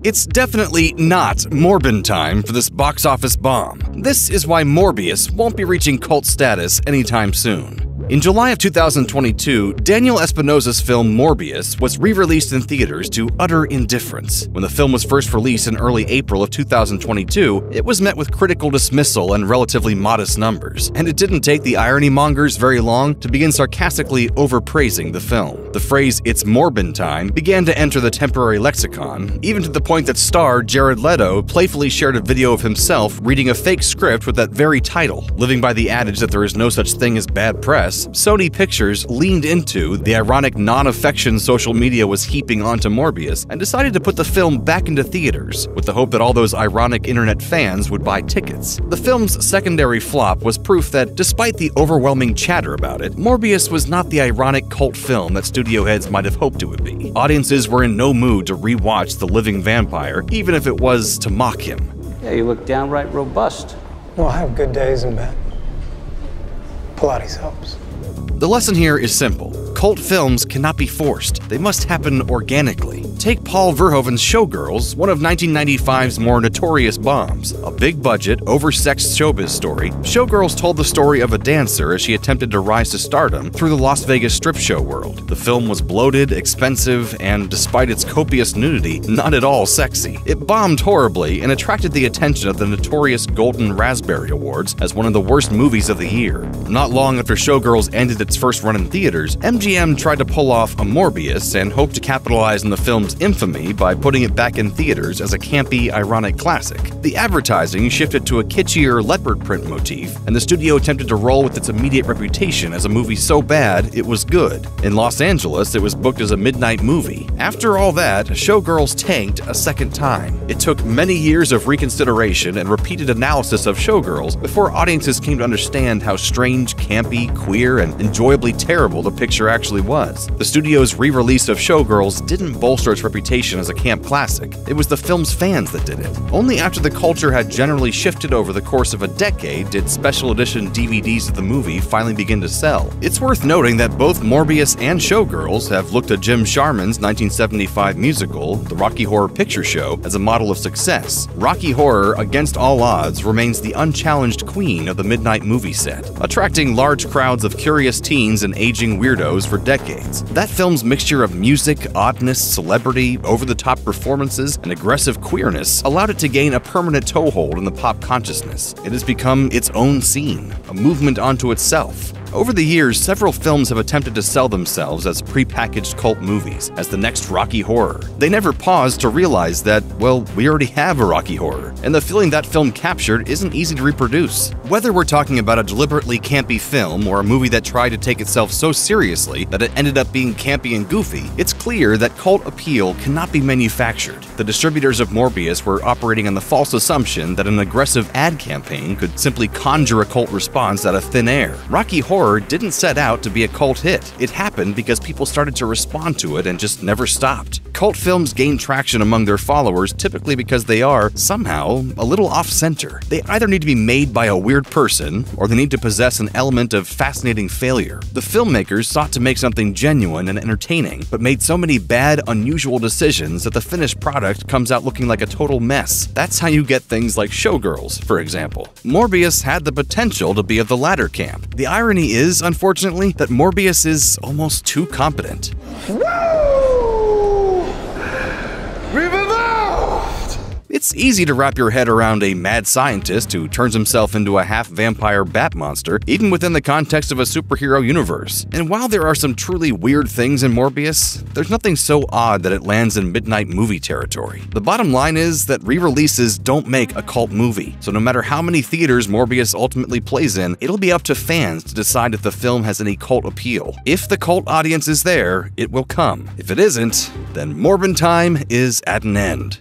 It's definitely not Morbin time for this box office bomb. This is why Morbius won't be reaching cult status anytime soon. In July of 2022, Daniel Espinosa's film Morbius was re-released in theaters to utter indifference. When the film was first released in early April of 2022, it was met with critical dismissal and relatively modest numbers, and it didn't take the irony mongers very long to begin sarcastically overpraising the film. The phrase "it's Morbin time" began to enter the temporary lexicon, even to the point that star Jared Leto playfully shared a video of himself reading a fake script with that very title. Living by the adage that there is no such thing as bad press, Sony Pictures leaned into the ironic non-affection social media was heaping onto Morbius and decided to put the film back into theaters, with the hope that all those ironic internet fans would buy tickets. The film's secondary flop was proof that, despite the overwhelming chatter about it, Morbius was not the ironic cult film that studio heads might have hoped it would be. Audiences were in no mood to re-watch the living vampire, even if it was to mock him. Yeah, you look downright robust. Well, I have good days and bad. Pilates helps. The lesson here is simple. Cult films cannot be forced. They must happen organically. Take Paul Verhoeven's Showgirls, one of 1995's more notorious bombs. A big-budget, oversexed showbiz story, Showgirls told the story of a dancer as she attempted to rise to stardom through the Las Vegas strip show world. The film was bloated, expensive, and, despite its copious nudity, not at all sexy. It bombed horribly and attracted the attention of the notorious Golden Raspberry Awards as one of the worst movies of the year. Not long after Showgirls ended its first run in theaters, MGM tried to pull off a Morbius and hoped to capitalize on the film's infamy by putting it back in theaters as a campy, ironic classic. The advertising shifted to a kitschier leopard print motif, and the studio attempted to roll with its immediate reputation as a movie so bad it was good. In Los Angeles, it was booked as a midnight movie. After all that, Showgirls tanked a second time. It took many years of reconsideration and repeated analysis of Showgirls before audiences came to understand how strange, campy, queer, and enjoyably terrible the picture actually was. The studio's re-release of Showgirls didn't bolster its reputation as a camp classic. It was the film's fans that did it. Only after the culture had generally shifted over the course of a decade did special edition DVDs of the movie finally begin to sell. It's worth noting that both Morbius and Showgirls have looked at Jim Sharman's 1975 musical, The Rocky Horror Picture Show, as a model of success. Rocky Horror, against all odds, remains the unchallenged queen of the midnight movie set, attracting large crowds of curious teens and aging weirdos for decades. That film's mixture of music, oddness, celebrity, over-the-top performances, and aggressive queerness allowed it to gain a permanent toehold in the pop consciousness. It has become its own scene, a movement unto itself. Over the years, several films have attempted to sell themselves as prepackaged cult movies, as the next Rocky Horror. They never paused to realize that, well, we already have a Rocky Horror, and the feeling that film captured isn't easy to reproduce. Whether we're talking about a deliberately campy film or a movie that tried to take itself so seriously that it ended up being campy and goofy, it's clear that cult appeal cannot be manufactured. The distributors of Morbius were operating on the false assumption that an aggressive ad campaign could simply conjure a cult response out of thin air. Rocky Horror didn't set out to be a cult hit. It happened because people started to respond to it and just never stopped. Cult films gain traction among their followers typically because they are, somehow, a little off-center. They either need to be made by a weird person, or they need to possess an element of fascinating failure. The filmmakers sought to make something genuine and entertaining, but made so many bad, unusual decisions that the finished product comes out looking like a total mess. That's how you get things like Showgirls, for example. Morbius had the potential to be of the latter camp. The irony is, unfortunately, that Morbius is almost too competent. It's easy to wrap your head around a mad scientist who turns himself into a half-vampire bat monster, even within the context of a superhero universe. And while there are some truly weird things in Morbius, there's nothing so odd that it lands in midnight movie territory. The bottom line is that re-releases don't make a cult movie, so no matter how many theaters Morbius ultimately plays in, it'll be up to fans to decide if the film has any cult appeal. If the cult audience is there, it will come. If it isn't, then Morbin time is at an end.